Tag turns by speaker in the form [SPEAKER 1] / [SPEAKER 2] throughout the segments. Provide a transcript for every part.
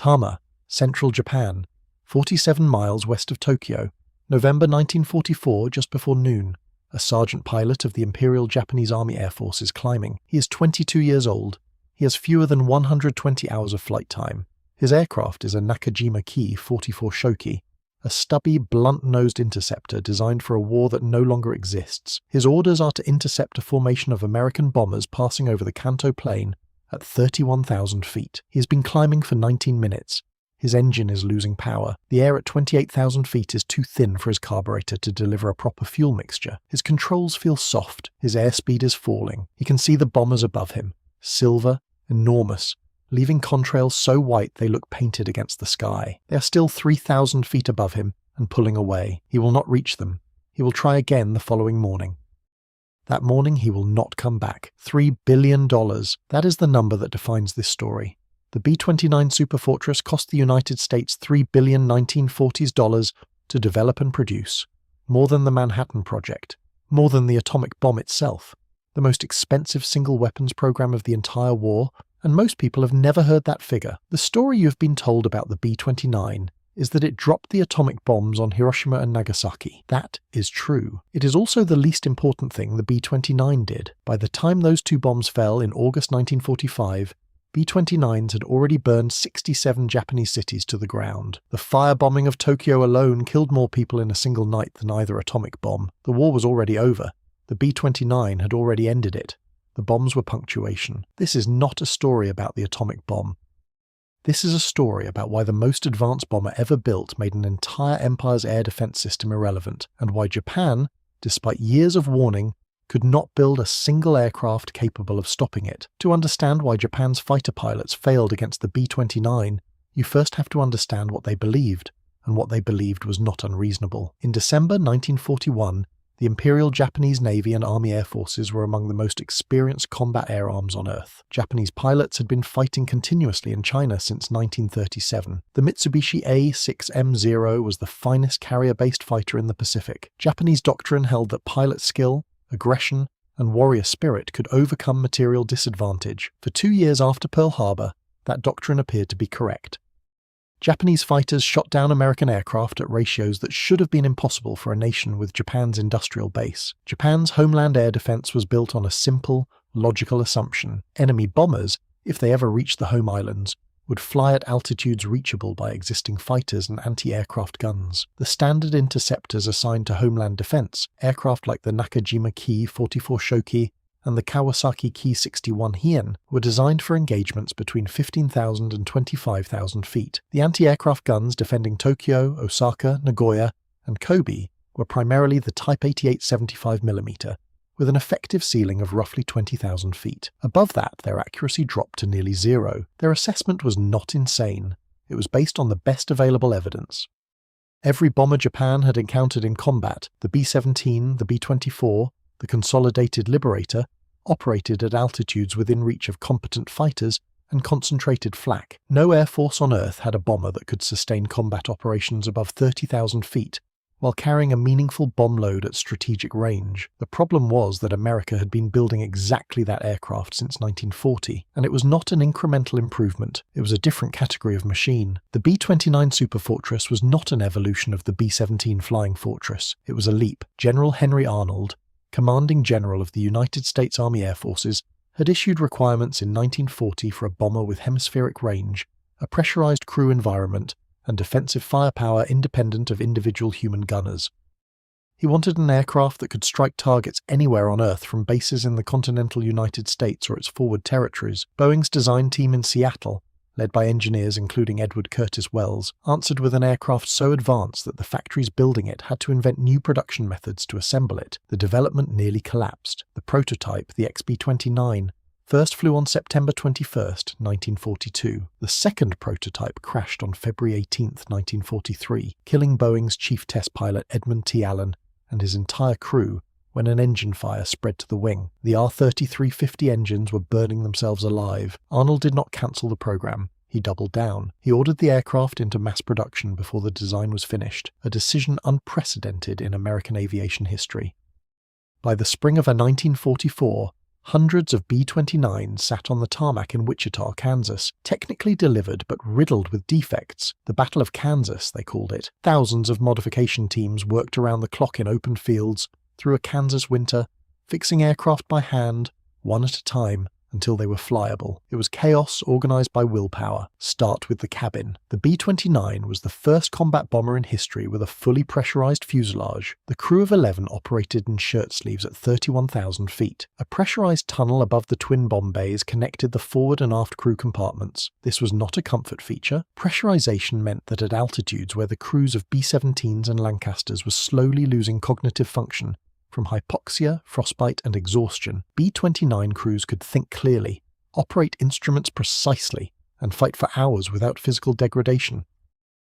[SPEAKER 1] Tama, central Japan, 47 miles west of Tokyo, November 1944, just before noon. A sergeant pilot of the Imperial Japanese Army Air Force is climbing. He is 22 years old. He has fewer than 120 hours of flight time. His aircraft is a Nakajima Ki-44 Shoki, a stubby, blunt-nosed interceptor designed for a war that no longer exists. His orders are to intercept a formation of American bombers passing over the Kanto Plain at 31,000 feet. He has been climbing for 19 minutes. His engine is losing power. The air at 28,000 feet is too thin for his carburetor to deliver a proper fuel mixture. His controls feel soft. His airspeed is falling. He can see the bombers above him. Silver, enormous, leaving contrails so white they look painted against the sky. They are still 3,000 feet above him and pulling away. He will not reach them. He will try again the following morning. That morning he will not come back. $3 billion. That is the number that defines this story. The B-29 Superfortress cost the United States $3 billion 1940s to develop and produce. More than the Manhattan Project. More than the atomic bomb itself. The most expensive single weapons program of the entire war, and most people have never heard that figure. The story you have been told about the B-29 is that it dropped the atomic bombs on Hiroshima and Nagasaki. That is true. It is also the least important thing the B-29 did. By the time those two bombs fell in August 1945, B-29s had already burned 67 Japanese cities to the ground. The firebombing of Tokyo alone killed more people in a single night than either atomic bomb. The war was already over. The B-29 had already ended it. The bombs were punctuation. This is not a story about the atomic bomb. This is a story about why the most advanced bomber ever built made an entire empire's air defense system irrelevant, and why Japan, despite years of warning, could not build a single aircraft capable of stopping it. To understand why Japan's fighter pilots failed against the B-29, you first have to understand what they believed, and what they believed was not unreasonable. In December 1941, the Imperial Japanese Navy and Army Air Forces were among the most experienced combat air arms on Earth. Japanese pilots had been fighting continuously in China since 1937. The Mitsubishi A6M0 was the finest carrier-based fighter in the Pacific. Japanese doctrine held that pilot skill, aggression, and warrior spirit could overcome material disadvantage. For 2 years after Pearl Harbor, that doctrine appeared to be correct. Japanese fighters shot down American aircraft at ratios that should have been impossible for a nation with Japan's industrial base. Japan's homeland air defense was built on a simple, logical assumption. Enemy bombers, if they ever reached the home islands, would fly at altitudes reachable by existing fighters and anti-aircraft guns. The standard interceptors assigned to homeland defense, aircraft like the Nakajima Ki-44 Shoki and the Kawasaki Ki-61 Hien, were designed for engagements between 15,000 and 25,000 feet. The anti-aircraft guns defending Tokyo, Osaka, Nagoya, and Kobe were primarily the Type 88 75mm, with an effective ceiling of roughly 20,000 feet. Above that, their accuracy dropped to nearly zero. Their assessment was not insane. It was based on the best available evidence. Every bomber Japan had encountered in combat, the B-17, the B-24, the Consolidated Liberator, operated at altitudes within reach of competent fighters and concentrated flak. No air force on Earth had a bomber that could sustain combat operations above 30,000 feet, while carrying a meaningful bomb load at strategic range. The problem was that America had been building exactly that aircraft since 1940, and it was not an incremental improvement, it was a different category of machine. The B-29 Superfortress was not an evolution of the B-17 Flying Fortress, it was a leap. General Henry Arnold, commanding general of the United States Army Air Forces, had issued requirements in 1940 for a bomber with hemispheric range, a pressurized crew environment, and defensive firepower independent of individual human gunners. He wanted an aircraft that could strike targets anywhere on Earth from bases in the continental United States or its forward territories. Boeing's design team in Seattle, led by engineers including Edward Curtis Wells, answered with an aircraft so advanced that the factories building it had to invent new production methods to assemble it. The development nearly collapsed. The prototype, the XB-29, first flew on September 21, 1942. The second prototype crashed on February 18, 1943, killing Boeing's chief test pilot Edmund T. Allen and his entire crew when an engine fire spread to the wing. The R-3350 engines were burning themselves alive. Arnold did not cancel the program. He doubled down. He ordered the aircraft into mass production before the design was finished, a decision unprecedented in American aviation history. By the spring of 1944, Hundreds of B-29s sat on the tarmac in Wichita, Kansas, technically delivered but riddled with defects. The Battle of Kansas, they called it. Thousands of modification teams worked around the clock in open fields, through a Kansas winter, fixing aircraft by hand, one at a time, until they were flyable. It was chaos organized by willpower. Start with the cabin. The B-29 was the first combat bomber in history with a fully pressurized fuselage. The crew of 11 operated in shirt sleeves at 31,000 feet. A pressurized tunnel above the twin bomb bays connected the forward and aft crew compartments. This was not a comfort feature. Pressurization meant that at altitudes where the crews of B-17s and Lancasters were slowly losing cognitive function, from hypoxia, frostbite, and exhaustion, B-29 crews could think clearly, operate instruments precisely, and fight for hours without physical degradation.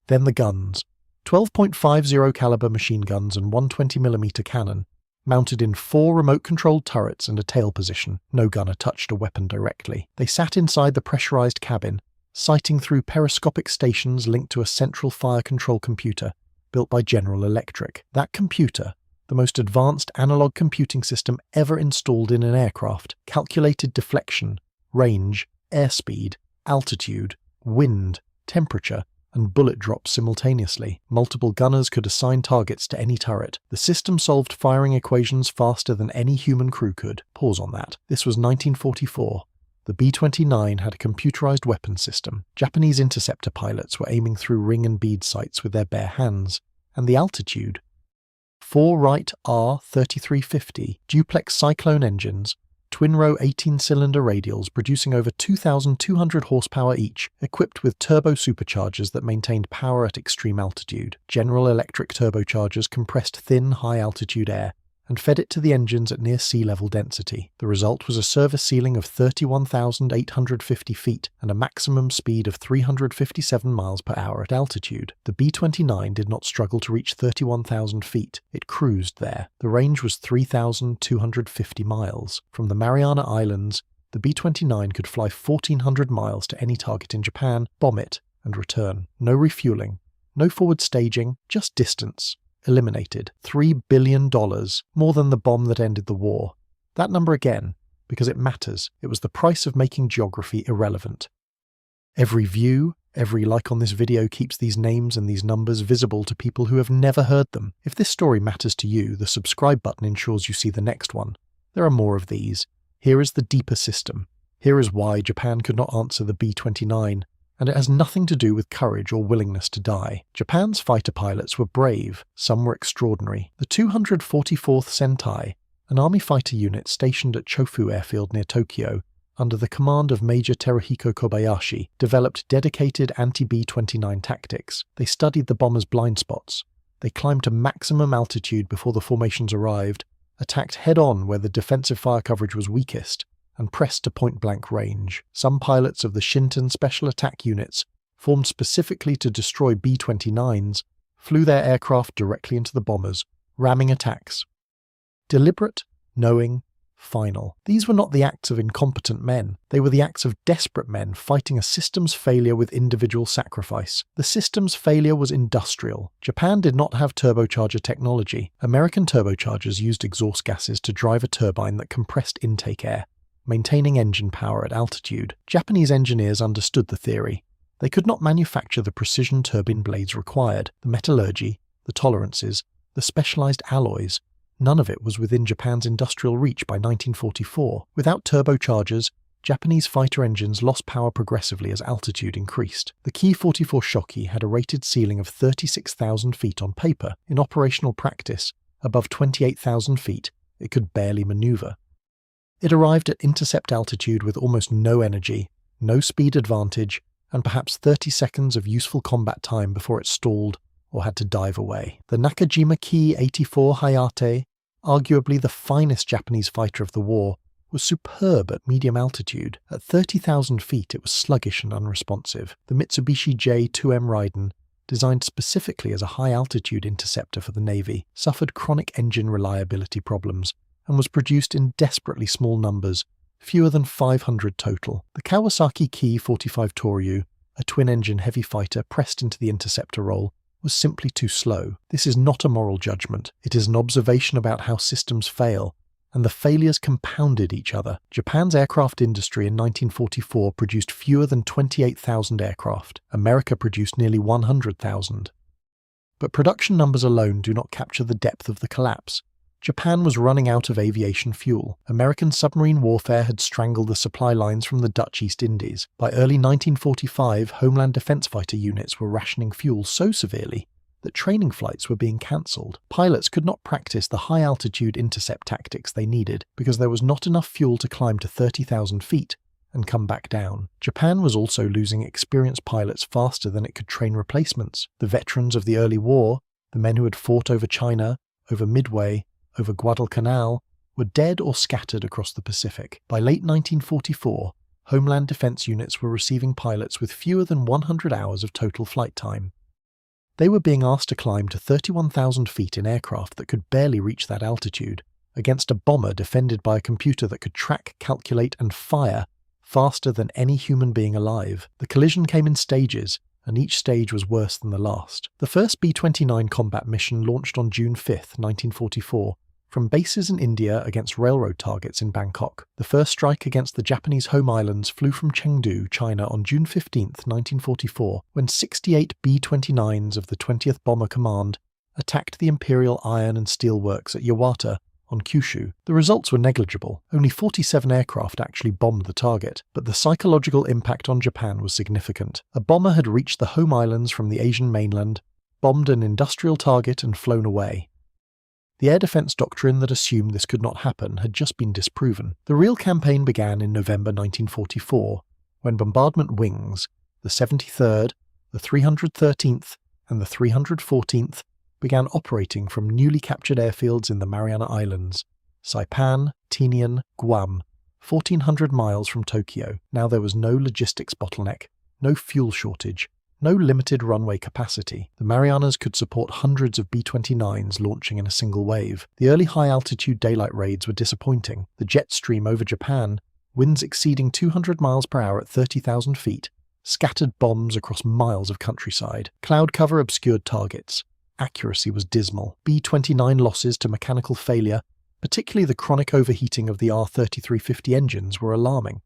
[SPEAKER 1] Then the guns. 12.50 caliber machine guns and 120mm cannon, mounted in 4 remote-controlled turrets and a tail position. No gunner touched a weapon directly. They sat inside the pressurized cabin, sighting through periscopic stations linked to a central fire control computer, built by General Electric. That computer, the most advanced analog computing system ever installed in an aircraft, calculated deflection, range, airspeed, altitude, wind, temperature, and bullet drops simultaneously. Multiple gunners could assign targets to any turret. The system solved firing equations faster than any human crew could. Pause on that. This was 1944. The B-29 had a computerized weapon system. Japanese interceptor pilots were aiming through ring and bead sights with their bare hands. And the altitude? 4 Wright R-3350 duplex Cyclone engines, twin-row 18-cylinder radials producing over 2,200 horsepower each, equipped with turbo superchargers that maintained power at extreme altitude. General Electric turbochargers compressed thin, high-altitude air and fed it to the engines at near sea level density. The result was a service ceiling of 31,850 feet and a maximum speed of 357 miles per hour at altitude. The B-29 did not struggle to reach 31,000 feet. It cruised there. The range was 3,250 miles. From the Mariana Islands, the B-29 could fly 1,400 miles to any target in Japan, bomb it, and return. No refueling, no forward staging, just distance. Eliminated. $3 billion, more than the bomb that ended the war. That number again, because it matters. It was the price of making geography irrelevant. Every view, every like on this video keeps these names and these numbers visible to people who have never heard them. If this story matters to you, the subscribe button ensures you see the next one. There are more of these. Here is the deeper system. Here is why Japan could not answer the B-29. And it has nothing to do with courage or willingness to die. Japan's fighter pilots were brave, some were extraordinary. The 244th Sentai, an army fighter unit stationed at Chofu Airfield near Tokyo, under the command of Major Teruhiko Kobayashi, developed dedicated anti-B-29 tactics. They studied the bombers' blind spots. They climbed to maximum altitude before the formations arrived, attacked head-on where the defensive fire coverage was weakest, and pressed to point-blank range. Some pilots of the Shinton Special Attack Units, formed specifically to destroy B-29s, flew their aircraft directly into the bombers, ramming attacks. Deliberate, knowing, final. These were not the acts of incompetent men. They were the acts of desperate men fighting a system's failure with individual sacrifice. The system's failure was industrial. Japan did not have turbocharger technology. American turbochargers used exhaust gases to drive a turbine that compressed intake air, maintaining engine power at altitude. Japanese engineers understood the theory. They could not manufacture the precision turbine blades required, the metallurgy, the tolerances, the specialized alloys. None of it was within Japan's industrial reach by 1944. Without turbochargers, Japanese fighter engines lost power progressively as altitude increased. The Ki-44 Shoki had a rated ceiling of 36,000 feet on paper. In operational practice, above 28,000 feet, it could barely maneuver. It arrived at intercept altitude with almost no energy, no speed advantage, and perhaps 30 seconds of useful combat time before it stalled or had to dive away. The Nakajima Ki-44 Hayate, arguably the finest Japanese fighter of the war, was superb at medium altitude. At 30,000 feet it was sluggish and unresponsive. The Mitsubishi J2M Raiden, designed specifically as a high-altitude interceptor for the Navy, suffered chronic engine reliability problems, and was produced in desperately small numbers, fewer than 500 total. The Kawasaki Ki-45 Toryu, a twin-engine heavy fighter pressed into the interceptor role, was simply too slow. This is not a moral judgment. It is an observation about how systems fail, and the failures compounded each other. Japan's aircraft industry in 1944 produced fewer than 28,000 aircraft. America produced nearly 100,000. But production numbers alone do not capture the depth of the collapse. Japan was running out of aviation fuel. American submarine warfare had strangled the supply lines from the Dutch East Indies. By early 1945, Homeland Defense fighter units were rationing fuel so severely that training flights were being cancelled. Pilots could not practice the high-altitude intercept tactics they needed because there was not enough fuel to climb to 30,000 feet and come back down. Japan was also losing experienced pilots faster than it could train replacements. The veterans of the early war, the men who had fought over China, over Midway, over Guadalcanal, were dead or scattered across the Pacific. By late 1944, Homeland Defense units were receiving pilots with fewer than 100 hours of total flight time. They were being asked to climb to 31,000 feet in aircraft that could barely reach that altitude, against a bomber defended by a computer that could track, calculate, and fire faster than any human being alive. The collision came in stages, and each stage was worse than the last. The first B-29 combat mission launched on June 5, 1944, from bases in India against railroad targets in Bangkok. The first strike against the Japanese home islands flew from Chengdu, China on June 15, 1944, when 68 B-29s of the 20th Bomber Command attacked the Imperial Iron and Steel Works at Yawata on Kyushu. The results were negligible. Only 47 aircraft actually bombed the target, but the psychological impact on Japan was significant. A bomber had reached the home islands from the Asian mainland, bombed an industrial target and flown away. The air defense doctrine that assumed this could not happen had just been disproven. The real campaign began in November 1944, when bombardment wings, the 73rd, the 313th, and the 314th, began operating from newly captured airfields in the Mariana Islands, Saipan, Tinian, Guam, 1,400 miles from Tokyo. Now there was no logistics bottleneck, no fuel shortage, no limited runway capacity. The Marianas could support hundreds of B-29s launching in a single wave. The early high-altitude daylight raids were disappointing. The jet stream over Japan, winds exceeding 200 miles per hour at 30,000 feet, scattered bombs across miles of countryside. Cloud cover obscured targets. Accuracy was dismal. B-29 losses to mechanical failure, particularly the chronic overheating of the R-3350 engines, were alarming.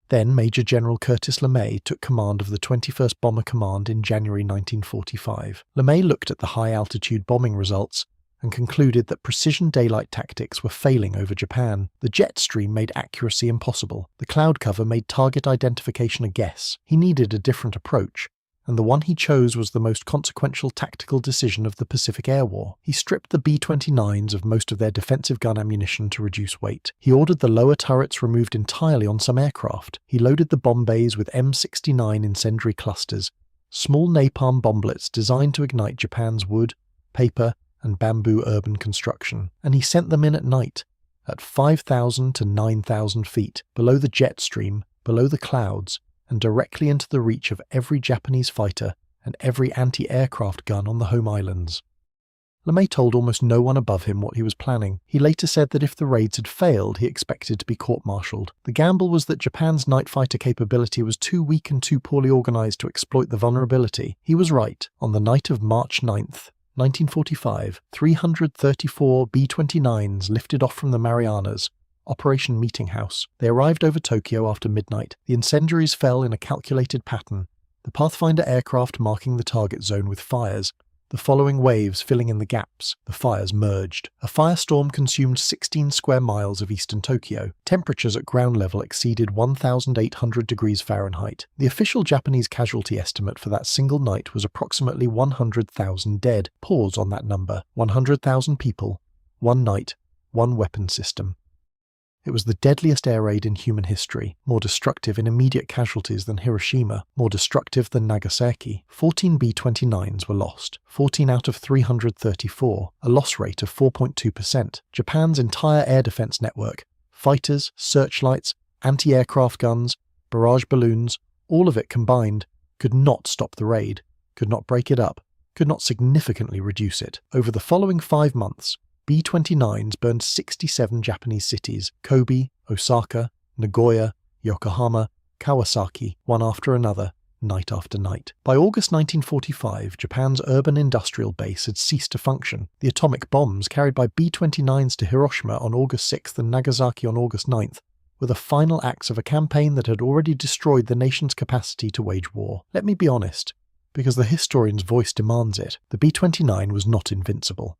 [SPEAKER 1] Then Major General Curtis LeMay took command of the 21st Bomber Command in January 1945. LeMay looked at the high-altitude bombing results and concluded that precision daylight tactics were failing over Japan. The jet stream made accuracy impossible. The cloud cover made target identification a guess. He needed a different approach, and the one he chose was the most consequential tactical decision of the Pacific Air War. He stripped the B-29s of most of their defensive gun ammunition to reduce weight. He ordered the lower turrets removed entirely on some aircraft. He loaded the bomb bays with M69 incendiary clusters, small napalm bomblets designed to ignite Japan's wood, paper, and bamboo urban construction. And he sent them in at night, at 5,000 to 9,000 feet, below the jet stream, below the clouds, and directly into the reach of every Japanese fighter and every anti-aircraft gun on the home islands. LeMay told almost no one above him what he was planning. He later said that if the raids had failed, he expected to be court-martialed. The gamble was that Japan's night fighter capability was too weak and too poorly organized to exploit the vulnerability. He was right. On the night of March 9th, 1945, 334 B-29s lifted off from the Marianas, Operation Meeting House. They arrived over Tokyo after midnight. The incendiaries fell in a calculated pattern, the Pathfinder aircraft marking the target zone with fires, the following waves filling in the gaps. The fires merged. A firestorm consumed 16 square miles of eastern Tokyo. Temperatures at ground level exceeded 1,800 degrees Fahrenheit. The official Japanese casualty estimate for that single night was approximately 100,000 dead. Pause on that number. 100,000 people, one night, one weapon system. It was the deadliest air raid in human history, more destructive in immediate casualties than Hiroshima, more destructive than Nagasaki. 14 B-29s were lost, 14 out of 334, a loss rate of 4.2%. Japan's entire air defense network, fighters, searchlights, anti-aircraft guns, barrage balloons, all of it combined, could not stop the raid, could not break it up, could not significantly reduce it. Over the following 5 months, B-29s burned 67 Japanese cities: Kobe, Osaka, Nagoya, Yokohama, Kawasaki, one after another, night after night. By August 1945, Japan's urban industrial base had ceased to function. The atomic bombs carried by B-29s to Hiroshima on August 6th and Nagasaki on August 9th were the final acts of a campaign that had already destroyed the nation's capacity to wage war. Let me be honest, because the historian's voice demands it, the B-29 was not invincible.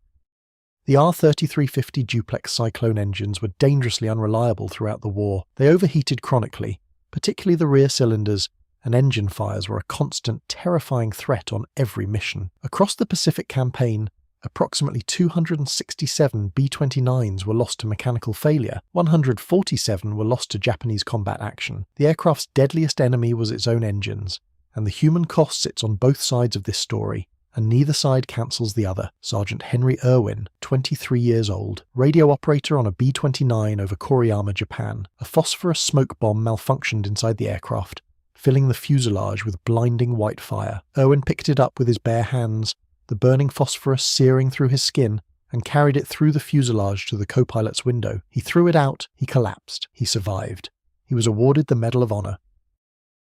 [SPEAKER 1] The R-3350 duplex Cyclone engines were dangerously unreliable throughout the war. They overheated chronically, particularly the rear cylinders, and engine fires were a constant, terrifying threat on every mission. Across the Pacific campaign, approximately 267 B-29s were lost to mechanical failure, 147 were lost to Japanese combat action. The aircraft's deadliest enemy was its own engines, and the human cost sits on both sides of this story, and neither side cancels the other. Sergeant Henry Irwin, 23 years old, radio operator on a B-29 over Koriyama, Japan. A phosphorus smoke bomb malfunctioned inside the aircraft, filling the fuselage with blinding white fire. Irwin picked it up with his bare hands, the burning phosphorus searing through his skin, and carried it through the fuselage to the co-pilot's window. He threw it out, he collapsed, he survived. He was awarded the Medal of Honor.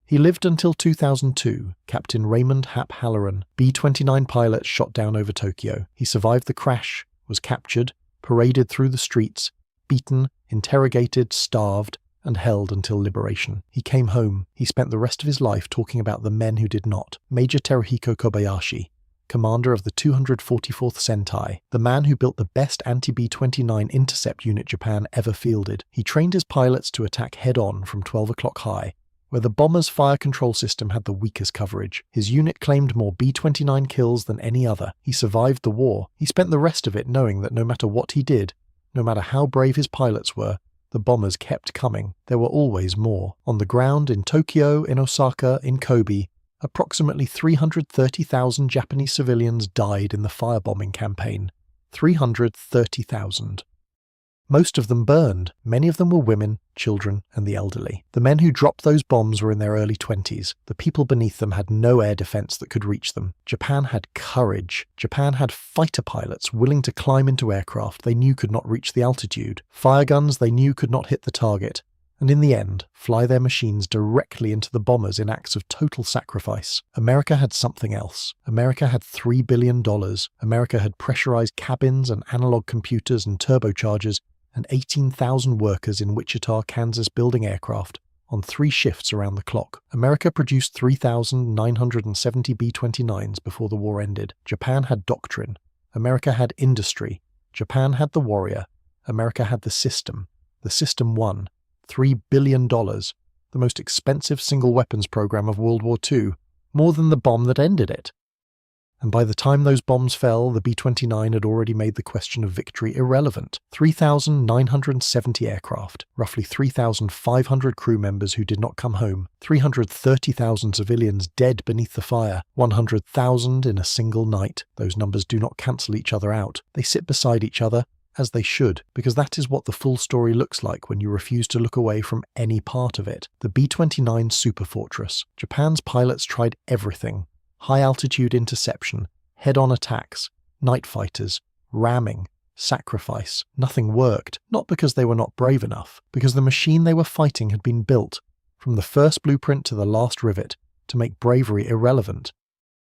[SPEAKER 1] He lived until 2002, Captain Raymond Hap Halloran, B-29 pilot shot down over Tokyo. He survived the crash, was captured, paraded through the streets, beaten, interrogated, starved, and held until liberation. He came home. He spent the rest of his life talking about the men who did not. Major Teruhiko Kobayashi, commander of the 244th Sentai, the man who built the best anti-B-29 intercept unit Japan ever fielded. He trained his pilots to attack head-on from 12 o'clock high, where the bomber's fire control system had the weakest coverage. His unit claimed more B-29 kills than any other. He survived the war. He spent the rest of it knowing that no matter what he did, no matter how brave his pilots were, the bombers kept coming. There were always more. On the ground, in Tokyo, in Osaka, in Kobe, approximately 330,000 Japanese civilians died in the firebombing campaign. 330,000. Most of them burned. Many of them were women, children, and the elderly. The men who dropped those bombs were in their early 20s. The people beneath them had no air defense that could reach them. Japan had courage. Japan had fighter pilots willing to climb into aircraft they knew could not reach the altitude, fire guns they knew could not hit the target, and in the end, fly their machines directly into the bombers in acts of total sacrifice. America had something else. America had $3 billion. America had pressurized cabins and analog computers and turbochargers, and 18,000 workers in Wichita, Kansas building aircraft on 3 shifts around the clock. America produced 3,970 B-29s before the war ended. Japan had doctrine. America had industry. Japan had the warrior. America had the system. The system won. $3 billion, the most expensive single weapons program of World War II, more than the bomb that ended it. And by the time those bombs fell, the B-29 had already made the question of victory irrelevant. 3,970 aircraft, roughly 3,500 crew members who did not come home, 330,000 civilians dead beneath the fire, 100,000 in a single night. Those numbers do not cancel each other out. They sit beside each other, as they should, because that is what the full story looks like when you refuse to look away from any part of it. The B-29 Superfortress. Japan's pilots tried everything. High-altitude interception, head-on attacks, night fighters, ramming, sacrifice. Nothing worked, not because they were not brave enough, because the machine they were fighting had been built, from the first blueprint to the last rivet, to make bravery irrelevant.